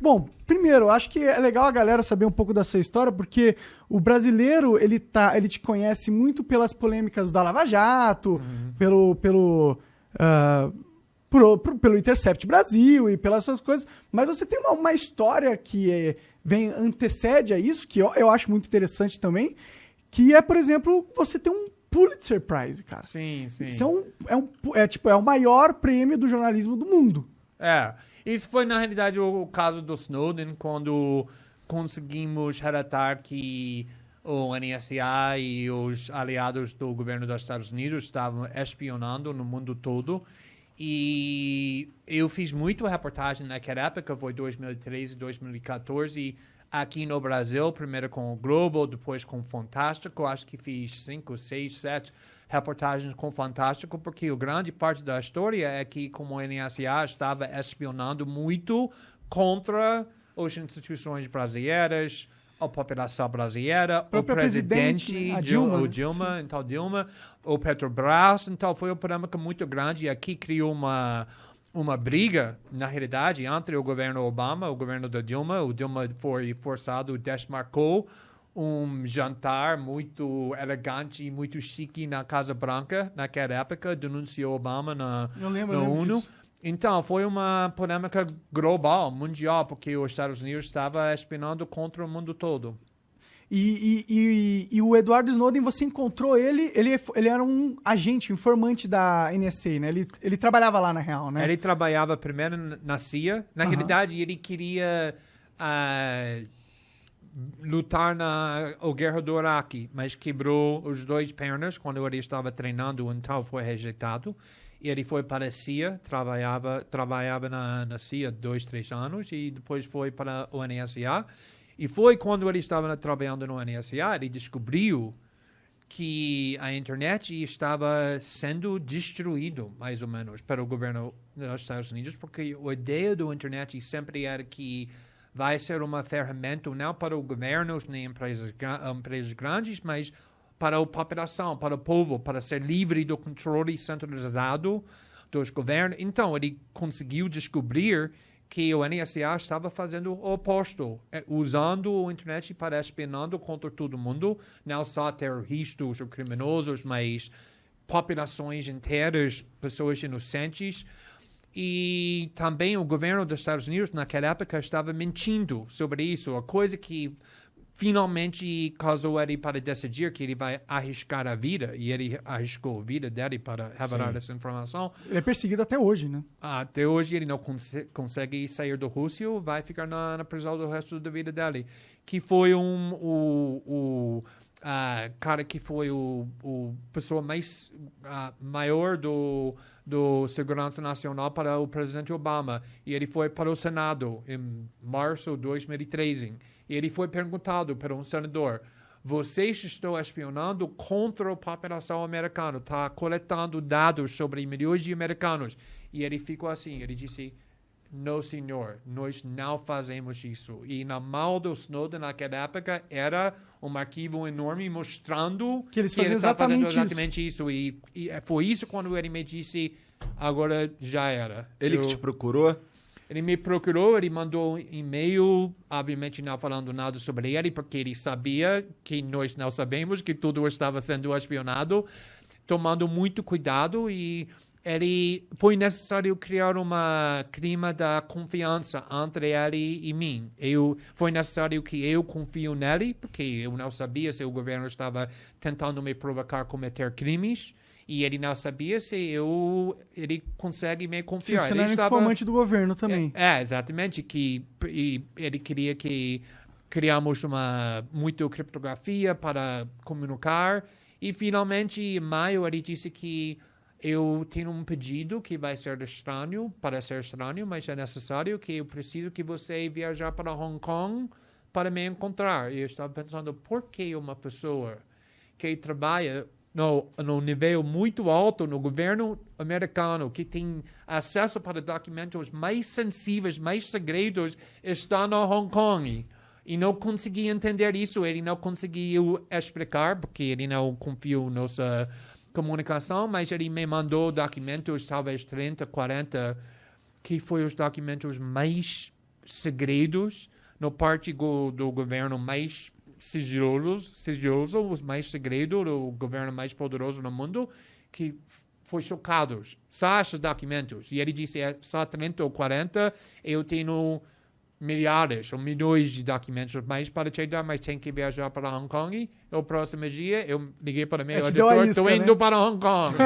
Bom, primeiro, acho que é legal a galera saber um pouco da sua história, porque o brasileiro, ele te conhece muito pelas polêmicas da Lava Jato, pelo Intercept Brasil e pelas outras coisas, mas você tem uma história que antecede a isso, que eu acho muito interessante também, que é, por exemplo, você ter um Pulitzer Prize, cara. Sim. Isso é o maior prêmio do jornalismo do mundo. Isso foi, na realidade, o caso do Snowden, quando conseguimos relatar que o NSA e os aliados do governo dos Estados Unidos estavam espionando no mundo todo. E eu fiz muito reportagem naquela época, foi 2013, 2014, aqui no Brasil, primeiro com o Globo, depois com o Fantástico. Acho que fiz 5, 6, 7 reportagens com o Fantástico, porque a grande parte da história é que como o NSA estava espionando muito contra as instituições brasileiras, a população brasileira, o presidente, Dilma, o Petrobras. Então, foi uma polêmica muito grande e aqui criou uma briga, na realidade, entre o governo Obama e o governo da Dilma. O Dilma foi forçado, desmarcou um jantar muito elegante e muito chique na Casa Branca, naquela época, denunciou Obama na ONU. Disso. Então, foi uma polêmica global, mundial, porque os Estados Unidos estava espionando contra o mundo todo. E o Edward Snowden, você encontrou ele era um agente, informante da NSA, né? Ele trabalhava lá, na real, né? Ele trabalhava primeiro na CIA. Na realidade, ele queria lutar na guerra do Iraque, mas quebrou os 2 pernas quando ele estava treinando, então foi rejeitado. E ele foi para a CIA, trabalhava na CIA 2, 3 anos e depois foi para o NSA. E foi quando ele estava trabalhando no NSA, ele descobriu que a internet estava sendo destruído, mais ou menos, para o governo dos Estados Unidos, porque a ideia da internet sempre era que vai ser uma ferramenta não para os governos nem empresas grandes, mas para a população, para o povo, para ser livre do controle centralizado dos governos. Então, ele conseguiu descobrir que o NSA estava fazendo o oposto, usando a internet para espionando contra todo mundo, não só terroristas ou criminosos, mas populações inteiras, pessoas inocentes. E também o governo dos Estados Unidos, naquela época, estava mentindo sobre isso, a coisa que finalmente causou ele para decidir que ele vai arriscar a vida, e ele arriscou a vida dele para revelar essa informação. Ele é perseguido até hoje, né? Até hoje ele não consegue sair da Rússia, vai ficar na prisão do resto da vida dele. Que foi o cara que foi o pessoa mais maior do Segurança Nacional para o presidente Obama. E ele foi para o Senado em março de 2013. E ele foi perguntado por um senador: vocês estão espionando contra a população americana, está coletando dados sobre milhões de americanos. E ele ficou assim, ele disse: não, senhor, nós não fazemos isso. E na mão do Snowden naquela época era um arquivo enorme mostrando que eles ele faziam fazendo exatamente isso. E foi isso quando ele me disse: agora já era. Ele que te procurou? Ele me procurou, ele mandou um e-mail, obviamente não falando nada sobre ele, porque ele sabia que nós não sabemos, que tudo estava sendo espionado, tomando muito cuidado, e foi necessário criar uma clima da confiança entre ele e mim. Foi necessário que eu confio nele, porque eu não sabia se o governo estava tentando me provocar a cometer crimes. E ele não sabia se ele consegue me confiar. Ele era informante do governo também. Exatamente. E ele queria que criamos muita criptografia para comunicar. E, finalmente, em maio, ele disse que eu tenho um pedido que vai ser estranho, mas é necessário, que eu preciso que você viajar para Hong Kong para me encontrar. E eu estava pensando, por que uma pessoa que trabalha no nível muito alto no governo americano, que tem acesso para documentos mais sensíveis, mais segredos, está no Hong Kong? E não consegui entender isso, ele não conseguiu explicar, porque ele não confiou na nossa comunicação, mas ele me mandou documentos, talvez 30, 40, que foi os documentos mais segredos no parte do governo mais sigiloso, os mais segredo do governo mais poderoso no mundo, que foi chocados. Só esses documentos. E ele disse, só 30 ou 40, eu tenho milhares ou milhões de documentos mais para te dar, mas tem que viajar para Hong Kong. E o próximo dia, eu liguei para meu editor, estou indo para Hong Kong.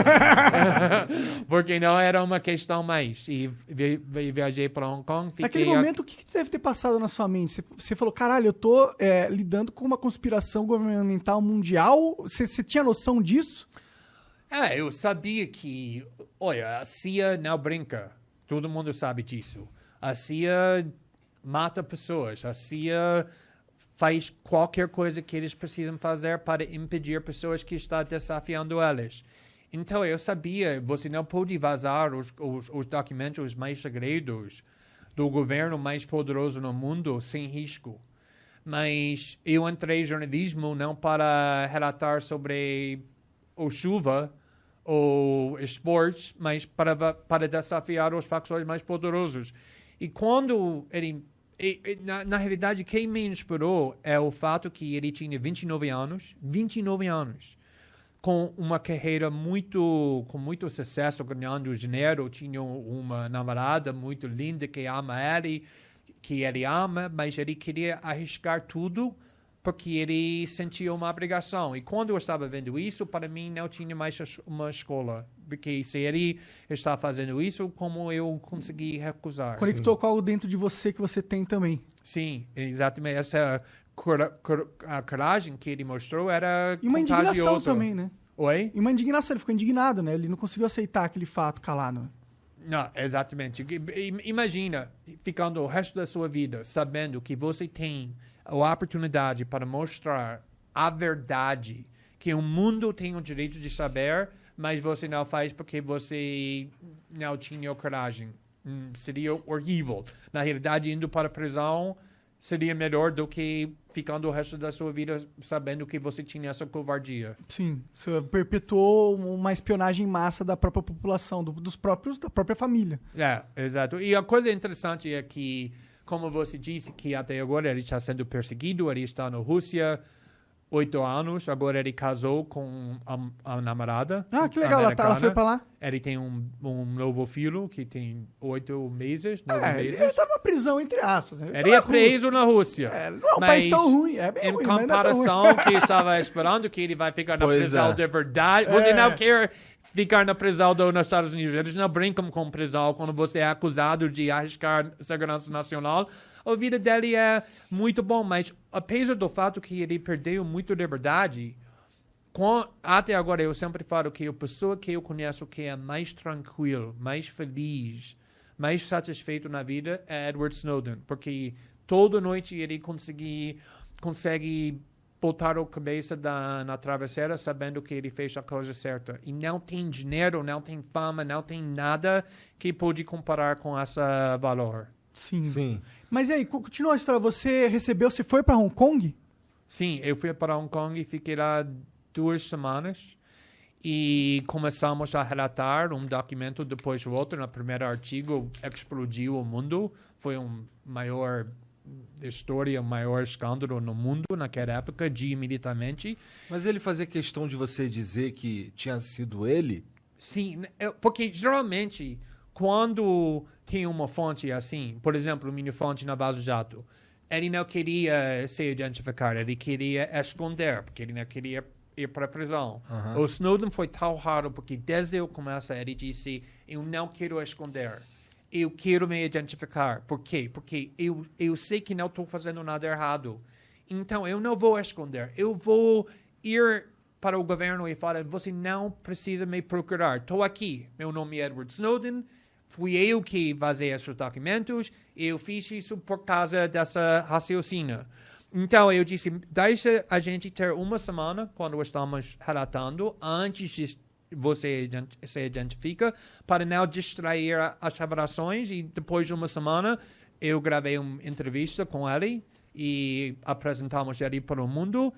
Porque não era uma questão mais. E viajei para Hong Kong. Naquele momento, o que deve ter passado na sua mente? Você falou, caralho, eu tô lidando com uma conspiração governamental mundial. Você tinha noção disso? Eu sabia que, olha, a CIA não brinca. Todo mundo sabe disso. A CIA mata pessoas. A CIA faz qualquer coisa que eles precisam fazer para impedir pessoas que estão desafiando elas. Então, eu sabia, você não pode vazar os documentos mais segredos do governo mais poderoso no mundo sem risco. Mas eu entrei em jornalismo não para relatar sobre ou chuva ou esportes, mas para desafiar os facções mais poderosos. E quando ele... na realidade, quem me inspirou é o fato que ele tinha 29 anos, com uma carreira com muito sucesso, ganhando dinheiro, tinha uma namorada muito linda que ama ele, que ele ama, mas ele queria arriscar tudo porque ele sentia uma obrigação. E quando eu estava vendo isso, para mim não tinha mais uma escola. Porque se ele está fazendo isso, como eu consegui recusar? Conectou com algo dentro de você que você tem também. Sim, exatamente. Essa a coragem que ele mostrou era e uma contagiosa. Indignação também, né? Oi? E uma indignação, ele ficou indignado, né? Ele não conseguiu aceitar aquele fato calado. Não, exatamente. Imagina ficando o resto da sua vida sabendo que você tem a oportunidade para mostrar a verdade, que o mundo tem o direito de saber, mas você não faz porque você não tinha coragem. Seria horrível. Na realidade, indo para a prisão seria melhor do que ficando o resto da sua vida sabendo que você tinha essa covardia. Sim, você perpetuou uma espionagem em massa da própria população, da própria família. Exato. E a coisa interessante é que, como você disse, que até agora ele está sendo perseguido, ele está na Rússia 8 anos, agora ele casou com a namorada. Ah, que legal, ela foi pra lá. Ele tem um novo filho que tem 8 meses, 9 meses. Ele tá numa prisão, entre aspas. Ele é preso na Rússia. Não é um país tão ruim, é bem em ruim. Em comparação que estava esperando que ele vai ficar na prisão de verdade. Você não quer ficar na prisão nos Estados Unidos. Eles não brincam com prisão quando você é acusado de arriscar segurança nacional. A vida dele é muito bom, mas apesar do fato que ele perdeu muito liberdade, até agora eu sempre falo que a pessoa que eu conheço que é mais tranquilo, mais feliz, mais satisfeito na vida é Edward Snowden, porque toda noite ele consegue botar a cabeça na travesseira sabendo que ele fez a coisa certa. E não tem dinheiro, não tem fama, não tem nada que pode comparar com esse valor. Sim. Mas e aí, continua a história. Você foi para Hong Kong? Sim, eu fui para Hong Kong e fiquei lá 2 semanas. E começamos a relatar um documento depois do outro. No primeiro artigo, explodiu o mundo. Foi maior história, o maior escândalo no mundo naquela época, imediatamente. Mas ele fazia questão de você dizer que tinha sido ele? Sim, porque geralmente, quando tem uma fonte assim, por exemplo, minha fonte na Vaza Jato, ele não queria se identificar, ele queria esconder, porque ele não queria ir para a prisão. O Snowden foi tão raro, porque desde o começo ele disse, eu não quero esconder. Eu quero me identificar. Por quê? Porque eu sei que não estou fazendo nada errado. Então, eu não vou esconder. Eu vou ir para o governo e falar, você não precisa me procurar. Estou aqui. Meu nome é Edward Snowden. Fui eu que vazei esses documentos. Eu fiz isso por causa dessa raciocínio. Então, eu disse, deixa a gente ter uma semana, quando estamos relatando, antes de você se identifica, para não distrair as revelações. E depois de uma semana, eu gravei uma entrevista com ele e apresentamos ele para o mundo.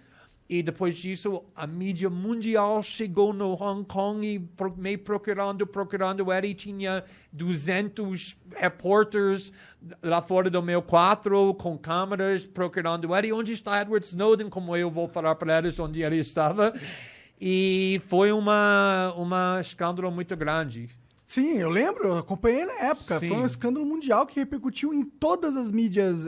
E depois disso, a mídia mundial chegou no Hong Kong e me procurando ele. Tinha 200 repórteres lá fora do meu quarto com câmeras procurando ele. Onde está Edward Snowden? Como eu vou falar para eles onde ele estava. E foi um escândalo muito grande. Sim, eu lembro, eu acompanhei na época. Sim. Foi um escândalo mundial que repercutiu em todas as mídias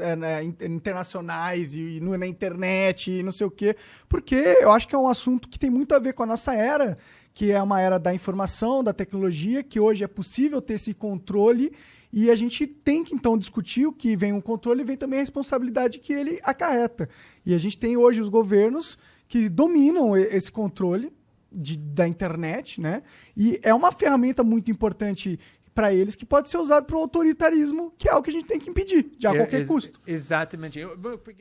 internacionais e na internet e não sei o quê. Porque eu acho que é um assunto que tem muito a ver com a nossa era, que é uma era da informação, da tecnologia, que hoje é possível ter esse controle e a gente tem que, então, discutir o que vem um controle e vem também a responsabilidade que ele acarreta. E a gente tem hoje os governos que dominam esse controle da internet, né? E é uma ferramenta muito importante para eles que pode ser usado para o autoritarismo, que é algo que a gente tem que impedir, a qualquer custo. Exatamente.